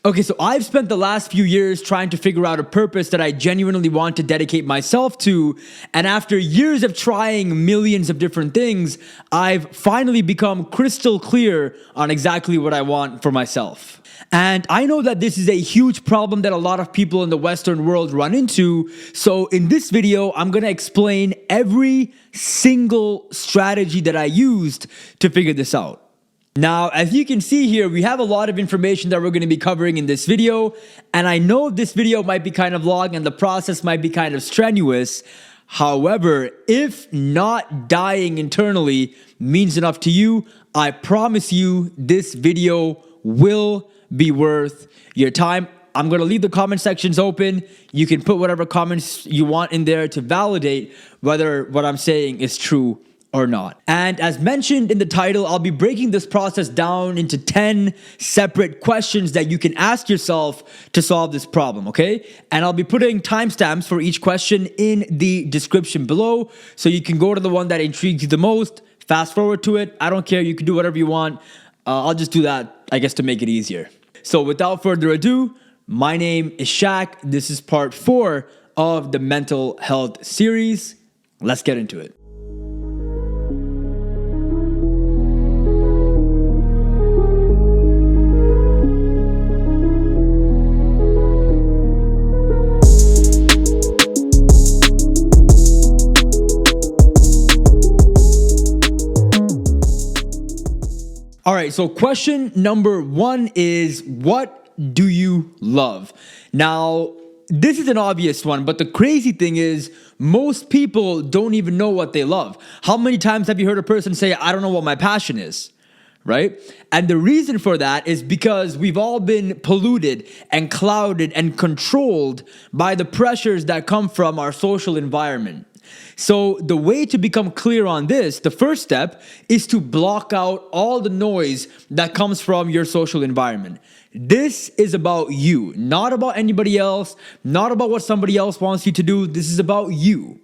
Okay, so I've spent the last few years trying to figure out a purpose that I genuinely want to dedicate myself to, and after years of trying millions of different things, I've finally become crystal clear on exactly what I want for myself. And I know that this is a huge problem that a lot of people in the Western world run into, so in this video, I'm gonna explain every single strategy that I used to figure this out. Now, as you can see here, we have a lot of information that we're going to be covering in this video, and I know this video might be kind of long and the process might be kind of strenuous. However, if not dying internally means enough to you, I promise you this video will be worth your time. I'm going to leave the comment sections open. You can put whatever comments you want in there to validate whether what I'm saying is true or not. And as mentioned in the title, I'll be breaking this process down into 10 separate questions that you can ask yourself to solve this problem, okay? And I'll be putting timestamps for each question in the description below, so you can go to the one that intrigues you the most, fast forward to it. I don't care, you can do whatever you want. I'll just do that, I guess, to make it easier. So without further ado, my name is Shaq. This is part 4 of the mental health series. Let's get into it. All right, so question number 1 is, what do you love? Now, this is an obvious one, but the crazy thing is most people don't even know what they love. How many times have you heard a person say, I don't know what my passion is, right? And the reason for that is because we've all been polluted and clouded and controlled by the pressures that come from our social environment. So the way to become clear on this, the first step is to block out all the noise that comes from your social environment. This is about you, not about anybody else, not about what somebody else wants you to do. This is about you,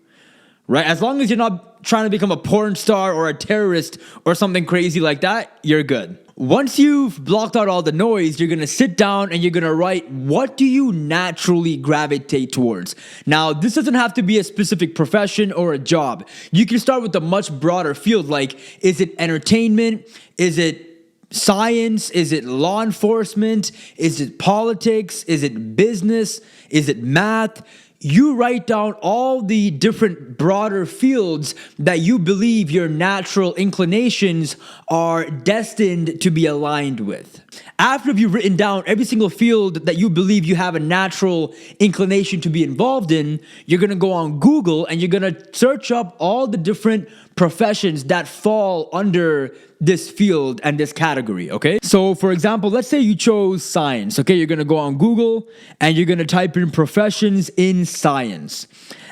right? As long as you're not trying to become a porn star or a terrorist or something crazy like that, you're good. Once you've blocked out all the noise, you're going to sit down and you're going to write, what do you naturally gravitate towards? Now, this doesn't have to be a specific profession or a job. You can start with a much broader field, like, is it entertainment? Is it science? Is it law enforcement? Is it politics? Is it business? Is it math? You write down all the different broader fields that you believe your natural inclinations are destined to be aligned with. After you've written down every single field that you believe you have a natural inclination to be involved in, you're going to go on Google and you're going to search up all the different professions that fall under this field and this category, okay? So for example, let's say you chose science, okay? You're gonna go on Google and you're gonna type in professions in science.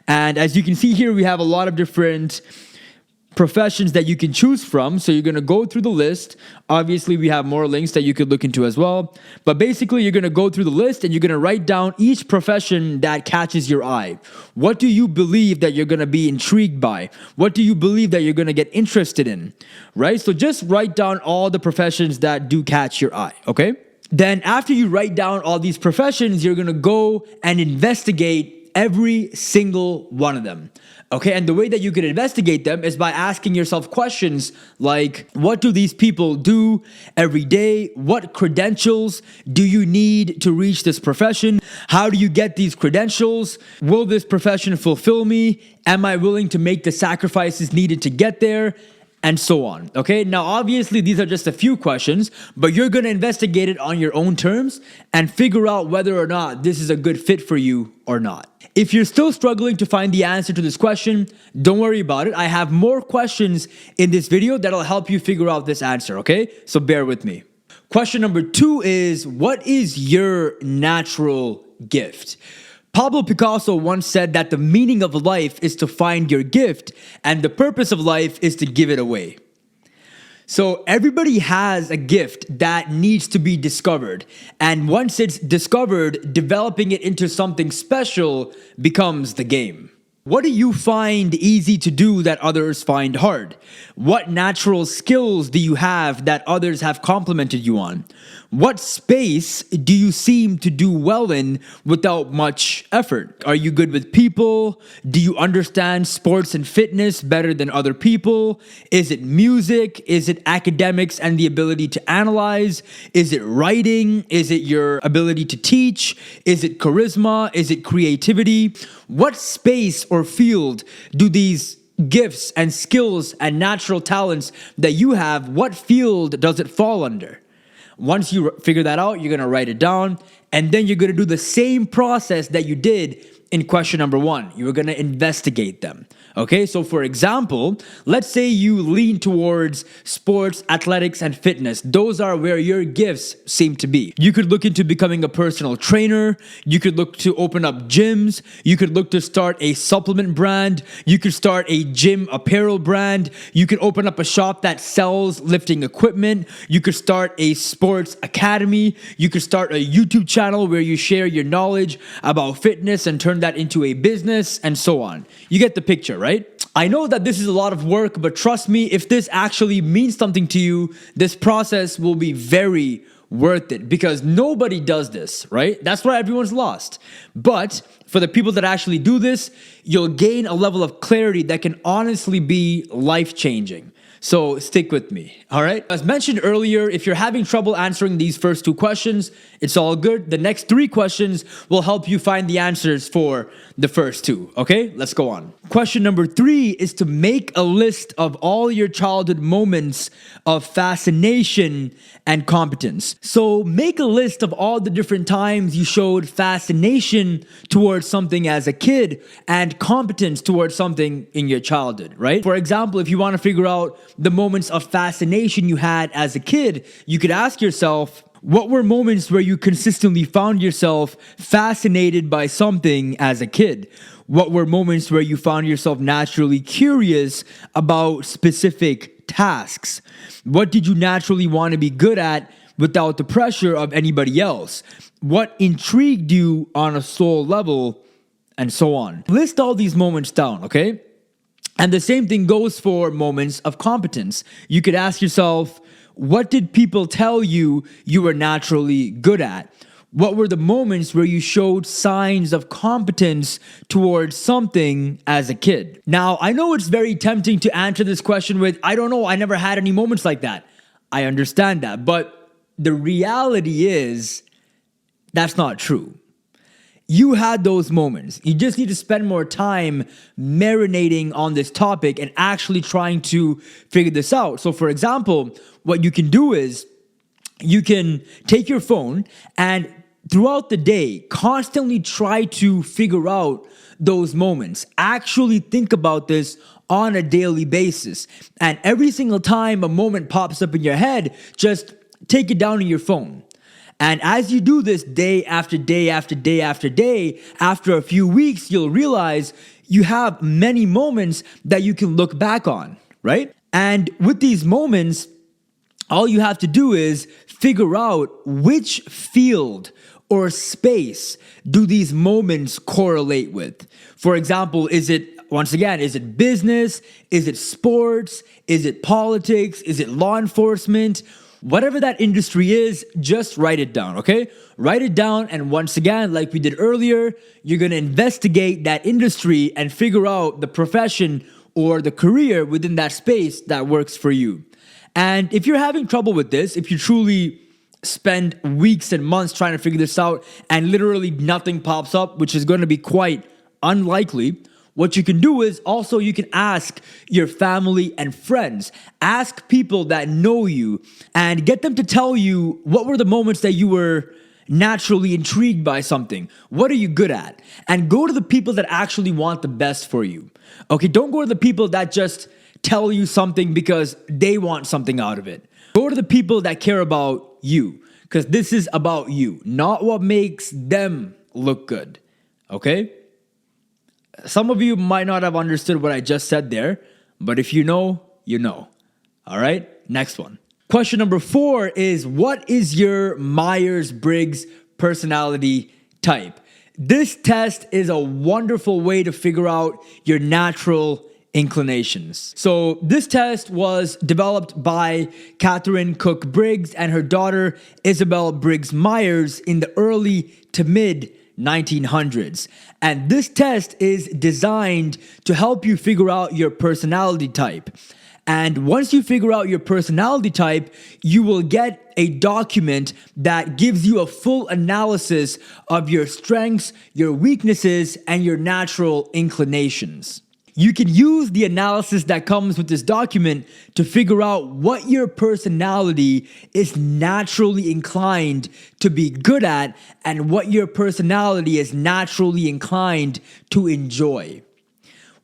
And as you can see here, we have a lot of different professions that you can choose from. So you're going to go through the list. Obviously, we have more links that you could look into as well. But basically, you're going to go through the list and you're going to write down each profession that catches your eye. What do you believe that you're going to be intrigued by? What do you believe that you're going to get interested in? Right? So just write down all the professions that do catch your eye, okay? Then after you write down all these professions, you're going to go and investigate every single one of them. Okay, and the way that you can investigate them is by asking yourself questions like, what do these people do every day? What credentials do you need to reach this profession? How do you get these credentials? Will this profession fulfill me? Am I willing to make the sacrifices needed to get there? And so on, okay? Now, obviously, these are just a few questions, but you're going to investigate it on your own terms and figure out whether or not this is a good fit for you or not. If you're still struggling to find the answer to this question, don't worry about it. I have more questions in this video that'll help you figure out this answer, okay? So bear with me. Question number 2 is, what is your natural gift? Pablo Picasso once said that the meaning of life is to find your gift, and the purpose of life is to give it away. So everybody has a gift that needs to be discovered, and once it's discovered, developing it into something special becomes the game. What do you find easy to do that others find hard? What natural skills do you have that others have complimented you on? What space do you seem to do well in without much effort? Are you good with people? Do you understand sports and fitness better than other people? Is it music? Is it academics and the ability to analyze? Is it writing? Is it your ability to teach? Is it charisma? Is it creativity? What space or field do these gifts and skills and natural talents that you have, what field does it fall under? Once you figure that out, you're going to write it down, and then you're going to do the same process that you did in question number 1. You were going to investigate them. Okay, so for example, let's say you lean towards sports, athletics, and fitness. Those are where your gifts seem to be. You could look into becoming a personal trainer. You could look to open up gyms. You could look to start a supplement brand. You could start a gym apparel brand. You could open up a shop that sells lifting equipment. You could start a sports academy. You could start a YouTube channel where you share your knowledge about fitness and turn that into a business, and so on. You get the picture, right? I know that this is a lot of work, but trust me, if this actually means something to you, this process will be very worth it, because nobody does this, right? That's why everyone's lost. But for the people that actually do this, you'll gain a level of clarity that can honestly be life-changing. So stick with me, all right? As mentioned earlier, if you're having trouble answering these first 2 questions, it's all good. The next 3 questions will help you find the answers for the first 2, okay? Let's go on. Question number 3 is to make a list of all your childhood moments of fascination and competence. So make a list of all the different times you showed fascination towards something as a kid and competence towards something in your childhood, right? For example, if you want to figure out the moments of fascination you had as a kid, you could ask yourself, what were moments where you consistently found yourself fascinated by something as a kid? What were moments where you found yourself naturally curious about specific tasks? What did you naturally want to be good at without the pressure of anybody else? What intrigued you on a soul level? And so on. List all these moments down, okay? And the same thing goes for moments of competence. You could ask yourself, what did people tell you you were naturally good at? What were the moments where you showed signs of competence towards something as a kid? Now, I know it's very tempting to answer this question with, I don't know, I never had any moments like that. I understand that, but the reality is that's not true. You had those moments. You just need to spend more time marinating on this topic and actually trying to figure this out. So for example, what you can do is you can take your phone and throughout the day, constantly try to figure out those moments. Actually think about this on a daily basis. And every single time a moment pops up in your head, just take it down in your phone. And as you do this day after day after day after day, after a few weeks, you'll realize you have many moments that you can look back on, right? And with these moments, all you have to do is figure out which field or space do these moments correlate with. For example, is it business? Is it sports? Is it politics? Is it law enforcement? Whatever that industry is, just write it down, okay? Write it down, and once again, like we did earlier, you're gonna investigate that industry and figure out the profession or the career within that space that works for you. And if you're having trouble with this, if you truly spend weeks and months trying to figure this out and literally nothing pops up, which is gonna be quite unlikely, what you can do is also you can ask your family and friends. Ask people that know you and get them to tell you what were the moments that you were naturally intrigued by something. What are you good at? And go to the people that actually want the best for you. Okay, don't go to the people that just tell you something because they want something out of it. Go to the people that care about you, because this is about you, not what makes them look good. Okay? Some of you might not have understood what I just said there, but if you know, you know. All right, next one. Question number 4 is, what is your Myers-Briggs personality type? This test is a wonderful way to figure out your natural inclinations. So this test was developed by Catherine Cook Briggs and her daughter Isabel Briggs Myers in the early to mid 1900s. And this test is designed to help you figure out your personality type. And once you figure out your personality type, you will get a document that gives you a full analysis of your strengths, your weaknesses, and your natural inclinations. You can use the analysis that comes with this document to figure out what your personality is naturally inclined to be good at and what your personality is naturally inclined to enjoy.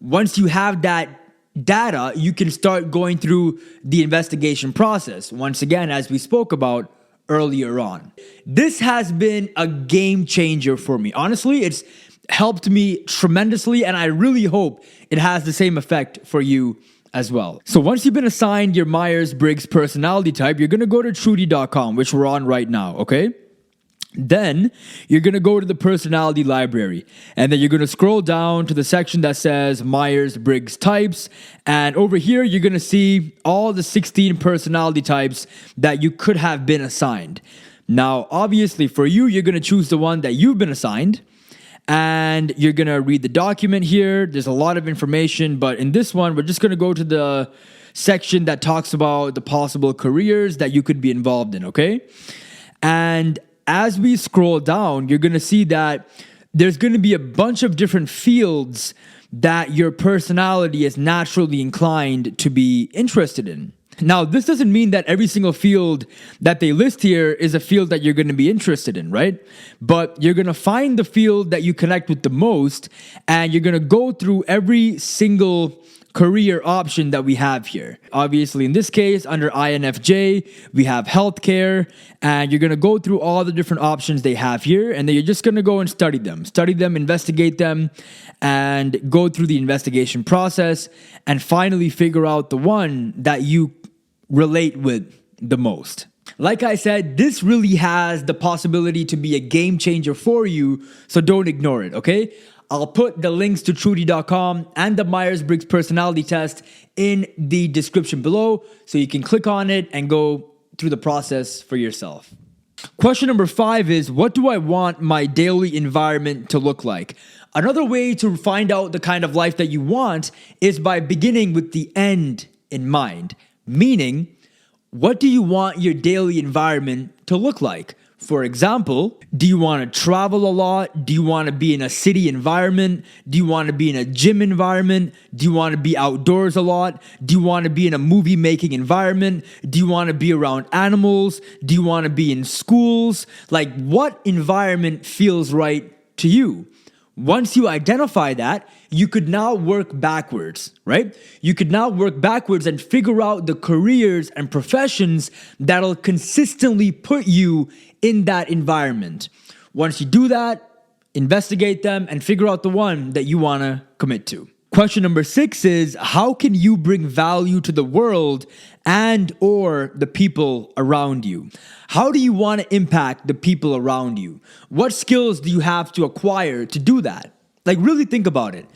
Once you have that data, you can start going through the investigation process. Once again, as we spoke about earlier on. This has been a game changer for me. Honestly, it's helped me tremendously, and I really hope it has the same effect for you as well. So once you've been assigned your Myers-Briggs personality type, you're going to go to Trudy.com, which we're on right now, okay? Then you're going to go to the personality library, and then you're going to scroll down to the section that says Myers-Briggs types, and over here you're going to see all the 16 personality types that you could have been assigned. Now, obviously for you, you're going to choose the one that you've been assigned, and you're going to read the document here. There's a lot of information, but in this one, we're just going to go to the section that talks about the possible careers that you could be involved in, okay? And as we scroll down, you're going to see that there's going to be a bunch of different fields that your personality is naturally inclined to be interested in. Now, this doesn't mean that every single field that they list here is a field that you're going to be interested in, right? But you're going to find the field that you connect with the most, and you're going to go through every single career option that we have here. Obviously, in this case, under INFJ, we have healthcare, and you're going to go through all the different options they have here, and then you're just going to go and study them, investigate them, and go through the investigation process, and finally figure out the one that you relate with the most. Like I said, this really has the possibility to be a game changer for you, so don't ignore it, okay? I'll put the links to Trudy.com and the Myers-Briggs personality test in the description below, so you can click on it and go through the process for yourself. Question number 5 is, what do I want my daily environment to look like? Another way to find out the kind of life that you want is by beginning with the end in mind. Meaning, what do you want your daily environment to look like? For example, do you want to travel a lot? Do you want to be in a city environment? Do you want to be in a gym environment? Do you want to be outdoors a lot? Do you want to be in a movie making environment? Do you want to be around animals? Do you want to be in schools? Like, what environment feels right to you? Once you identify that, you could now work backwards, right? You could now work backwards and figure out the careers and professions that'll consistently put you in that environment. Once you do that, investigate them and figure out the one that you want to commit to. Question number 6 is, how can you bring value to the world and or the people around you? How do you want to impact the people around you? What skills do you have to acquire to do that? Like, really think about it.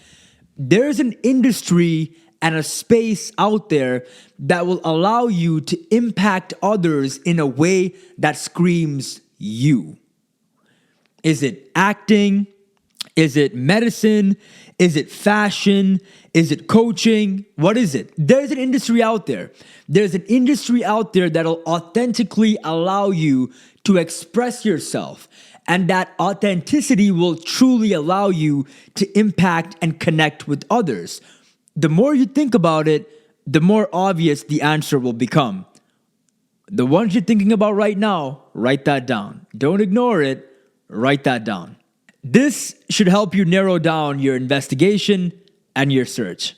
There's an industry and a space out there that will allow you to impact others in a way that screams you. Is it acting? Is it medicine? Is it fashion? Is it coaching? What is it? There's an industry out there. There's an industry out there that'll authentically allow you to express yourself. And that authenticity will truly allow you to impact and connect with others. The more you think about it, the more obvious the answer will become. The ones you're thinking about right now, write that down. Don't ignore it. Write that down. This should help you narrow down your investigation and your search.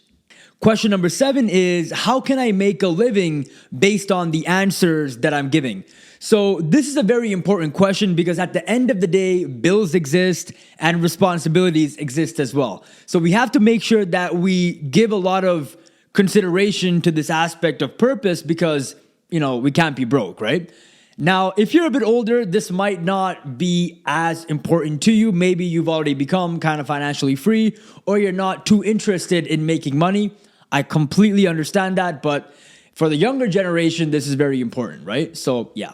Question number 7 is, how can I make a living based on the answers that I'm giving? So this is a very important question because at the end of the day, bills exist and responsibilities exist as well. So we have to make sure that we give a lot of consideration to this aspect of purpose because, we can't be broke, right? Now, if you're a bit older, this might not be as important to you. Maybe you've already become kind of financially free or you're not too interested in making money. I completely understand that, but for the younger generation, this is very important, right? So, yeah.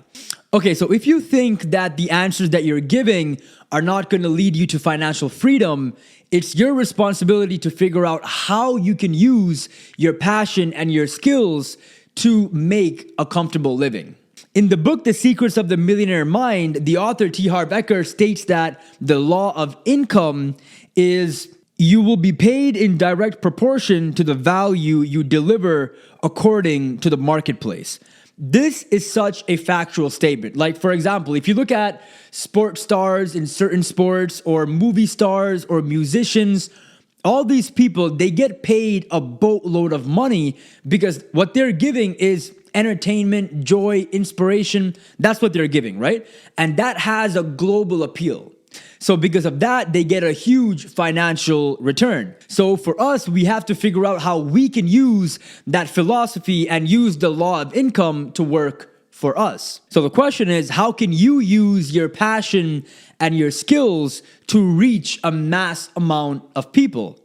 Okay, so if you think that the answers that you're giving are not going to lead you to financial freedom, it's your responsibility to figure out how you can use your passion and your skills to make a comfortable living. In the book, The Secrets of the Millionaire Mind, the author T. Harv Eker states that the law of income is you will be paid in direct proportion to the value you deliver according to the marketplace. This is such a factual statement. Like, for example, if you look at sports stars in certain sports or movie stars or musicians, all these people, they get paid a boatload of money because what they're giving is entertainment, joy, inspiration. That's what they're giving, right? And that has a global appeal. So because of that, they get a huge financial return. So for us, we have to figure out how we can use that philosophy and use the law of income to work for us. So the question is, how can you use your passion and your skills to reach a mass amount of people?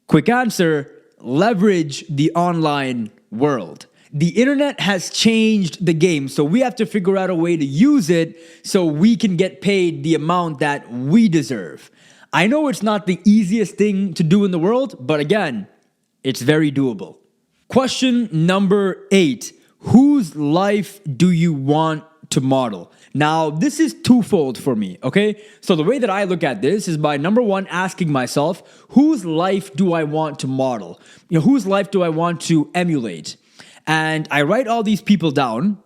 Quick answer, leverage the online world. The internet has changed the game, so we have to figure out a way to use it so we can get paid the amount that we deserve. I know it's not the easiest thing to do in the world, but again, it's very doable. Question number 8. Whose life do you want to model? Now, this is twofold for me, okay? So the way that I look at this is by number 1, asking myself, whose life do I want to model? Whose life do I want to emulate? And I write all these people down,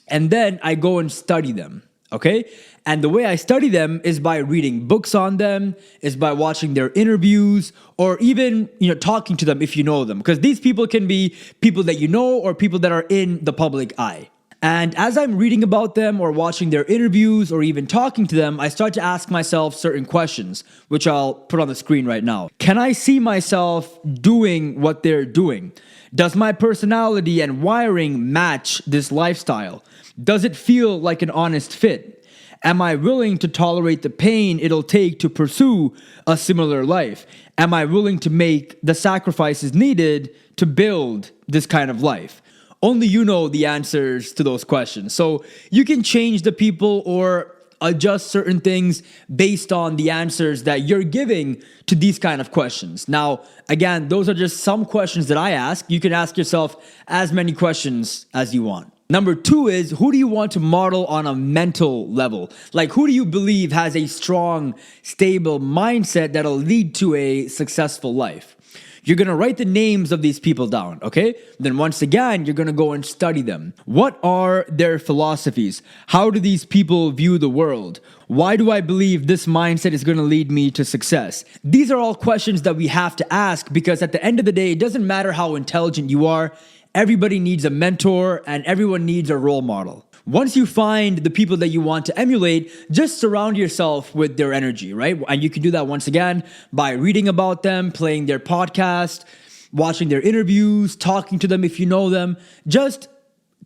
and then I go and study them, okay? And the way I study them is by reading books on them, is by watching their interviews, or even, talking to them if you know them. Because these people can be people that you know or people that are in the public eye. And as I'm reading about them or watching their interviews or even talking to them, I start to ask myself certain questions, which I'll put on the screen right now. Can I see myself doing what they're doing? Does my personality and wiring match this lifestyle? Does it feel like an honest fit? Am I willing to tolerate the pain it'll take to pursue a similar life? Am I willing to make the sacrifices needed to build this kind of life? Only you know the answers to those questions. So you can change the people or adjust certain things based on the answers that you're giving to these kind of questions. Now, again, those are just some questions that I ask. You can ask yourself as many questions as you want. Number 2 is, who do you want to model on a mental level? Like, who do you believe has a strong, stable mindset that'll lead to a successful life? You're going to write the names of these people down, okay? Then once again, you're going to go and study them. What are their philosophies? How do these people view the world? Why do I believe this mindset is going to lead me to success? These are all questions that we have to ask because at the end of the day, it doesn't matter how intelligent you are. Everybody needs a mentor and everyone needs a role model. Once you find the people that you want to emulate, just surround yourself with their energy, right? And you can do that once again by reading about them, playing their podcast, watching their interviews, talking to them if you know them. Just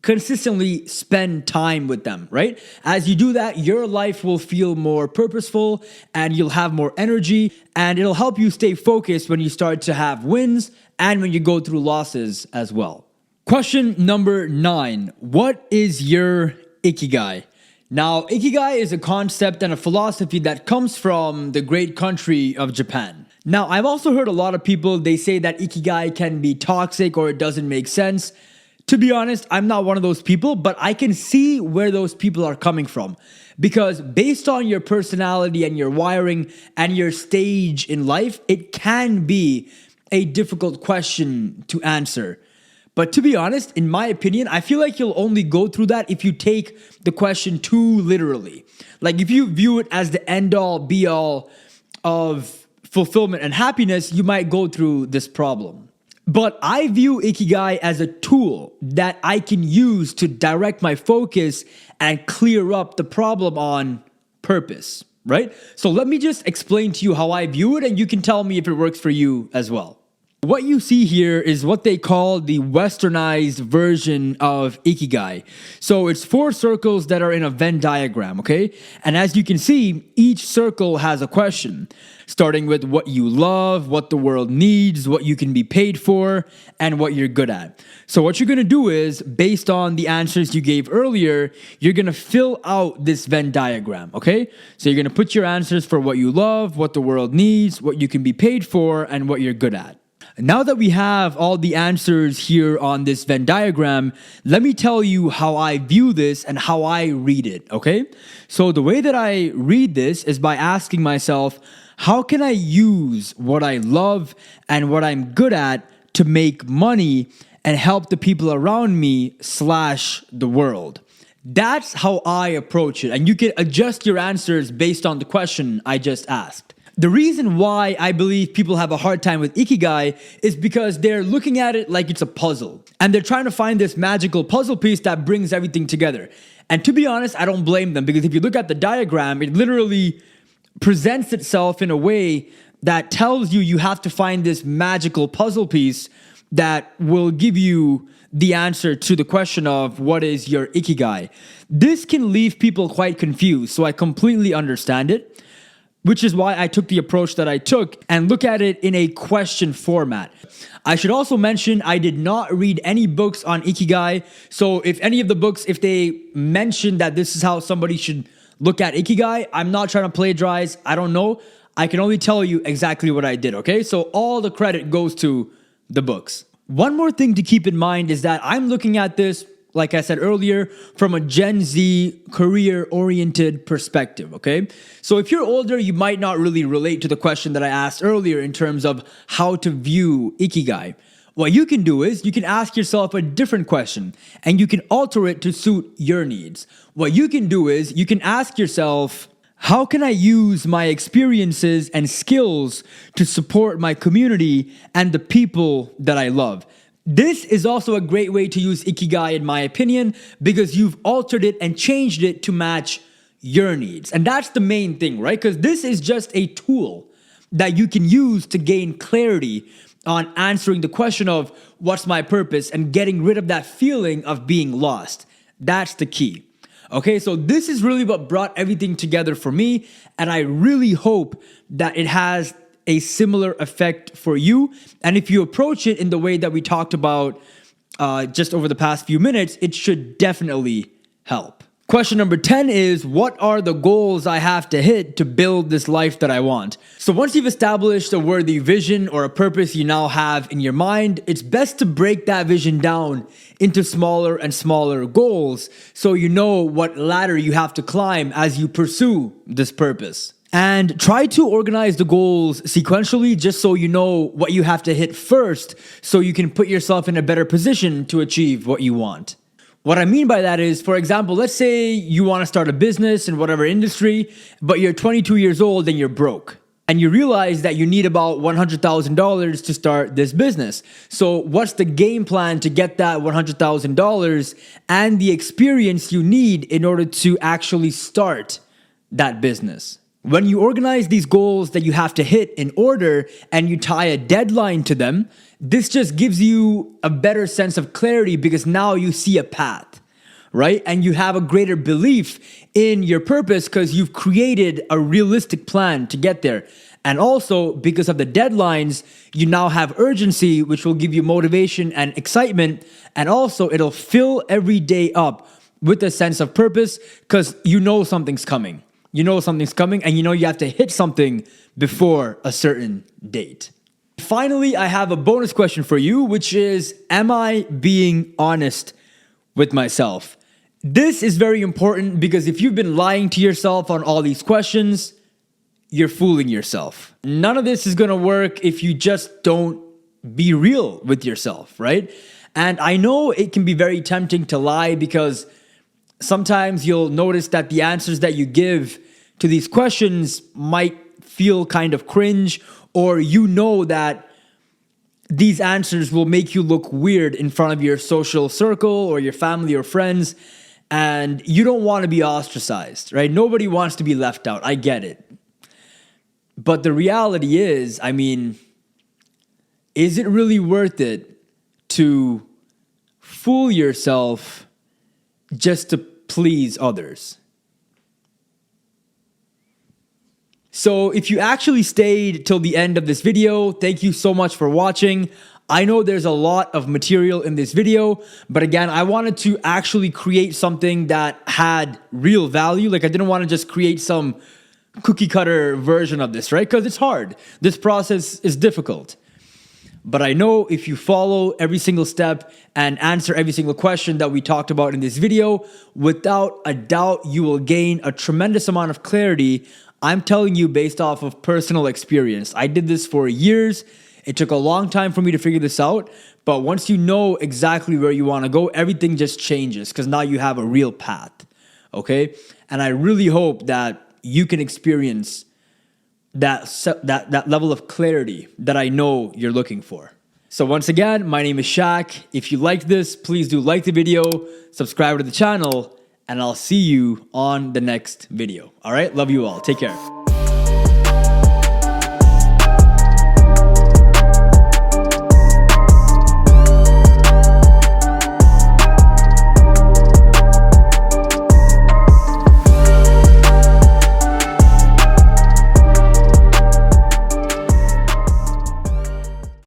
consistently spend time with them, right? As you do that, your life will feel more purposeful and you'll have more energy and it'll help you stay focused when you start to have wins and when you go through losses as well. Question number 9. What is your Ikigai? Now, Ikigai is a concept and a philosophy that comes from the great country of Japan. Now, I've also heard a lot of people, they say that Ikigai can be toxic or it doesn't make sense. To be honest, I'm not one of those people, but I can see where those people are coming from. Because based on your personality and your wiring and your stage in life, it can be a difficult question to answer. But to be honest, in my opinion, I feel like you'll only go through that if you take the question too literally. Like if you view it as the end-all, be-all of fulfillment and happiness, you might go through this problem. But I view Ikigai as a tool that I can use to direct my focus and clear up the problem on purpose, right? So let me just explain to you how I view it and you can tell me if it works for you as well. What you see here is what they call the westernized version of Ikigai. So it's 4 circles that are in a Venn diagram, okay? And as you can see, each circle has a question, starting with what you love, what the world needs, what you can be paid for, and what you're good at. So what you're gonna do is, based on the answers you gave earlier, you're gonna fill out this Venn diagram, okay? So you're gonna put your answers for what you love, what the world needs, what you can be paid for, and what you're good at. Now that we have all the answers here on this Venn diagram, let me tell you how I view this and how I read it, okay? So the way that I read this is by asking myself, how can I use what I love and what I'm good at to make money and help the people around me / the world? That's how I approach it. And you can adjust your answers based on the question I just asked. The reason why I believe people have a hard time with Ikigai is because they're looking at it like it's a puzzle. And they're trying to find this magical puzzle piece that brings everything together. And to be honest, I don't blame them, because if you look at the diagram, it literally presents itself in a way that tells you you have to find this magical puzzle piece that will give you the answer to the question of what is your Ikigai. This can leave people quite confused, so I completely understand it, which is why I took the approach that I took and look at it in a question format. I should also mention I did not read any books on Ikigai, so if any of the books, if they mention that this is how somebody should look at Ikigai, I'm not trying to plagiarize, I don't know. I can only tell you exactly what I did, okay? So all the credit goes to the books. One more thing to keep in mind is that I'm looking at this, like I said earlier, from a Gen Z career-oriented perspective, okay? So if you're older, you might not really relate to the question that I asked earlier in terms of how to view Ikigai. What you can do is you can ask yourself a different question and you can alter it to suit your needs. What you can do is you can ask yourself, how can I use my experiences and skills to support my community and the people that I love? This is also a great way to use Ikigai, in my opinion, because you've altered it and changed it to match your needs. And that's the main thing, right? Because this is just a tool that you can use to gain clarity on answering the question of what's my purpose and getting rid of that feeling of being lost. That's the key. Okay, so this is really what brought everything together for me, and I really hope that it has a similar effect for you. And if you approach it in the way that we talked about just over the past few minutes, it should definitely help. Question number 10 is, what are the goals I have to hit to build this life that I want? So once you've established a worthy vision or a purpose you now have in your mind, it's best to break that vision down into smaller and smaller goals so you know what ladder you have to climb as you pursue this purpose. And try to organize the goals sequentially just so you know what you have to hit first so you can put yourself in a better position to achieve what you want. What I mean by that is, for example, let's say you want to start a business in whatever industry, but you're 22 years old and you're broke. And you realize that you need about $100,000 to start this business. So what's the game plan to get that $100,000 and the experience you need in order to actually start that business? When you organize these goals that you have to hit in order and you tie a deadline to them, this just gives you a better sense of clarity because now you see a path, right? And you have a greater belief in your purpose because you've created a realistic plan to get there. And also, because of the deadlines, you now have urgency, which will give you motivation and excitement. And also, it'll fill every day up with a sense of purpose because you know something's coming. You know something's coming and you know you have to hit something before a certain date. Finally, I have a bonus question for you, which is, am I being honest with myself? This is very important because if you've been lying to yourself on all these questions, you're fooling yourself. None of this is going to work if you just don't be real with yourself, right? And I know it can be very tempting to lie because sometimes you'll notice that the answers that you give to these questions might feel kind of cringe, or you know that these answers will make you look weird in front of your social circle or your family or friends, and you don't want to be ostracized, right? Nobody wants to be left out. I get it. But the reality is, I mean, is it really worth it to fool yourself just to please others? So if you actually stayed till the end of this video, thank you so much for watching. I know there's a lot of material in this video, but again, I wanted to actually create something that had real value. Like I didn't want to just create some cookie cutter version of this, right? Because it's hard. This process is difficult. But I know if you follow every single step and answer every single question that we talked about in this video, without a doubt, you will gain a tremendous amount of clarity. I'm telling you based off of personal experience. I did this for years. It took a long time for me to figure this out. But once you know exactly where you want to go, everything just changes because now you have a real path. Okay? And I really hope that you can experience that level of clarity that I know you're looking for. So once again, my name is Shaq. If you like this, please do like the video, subscribe to the channel, and I'll see you on the next video. All right? Love you all. Take care.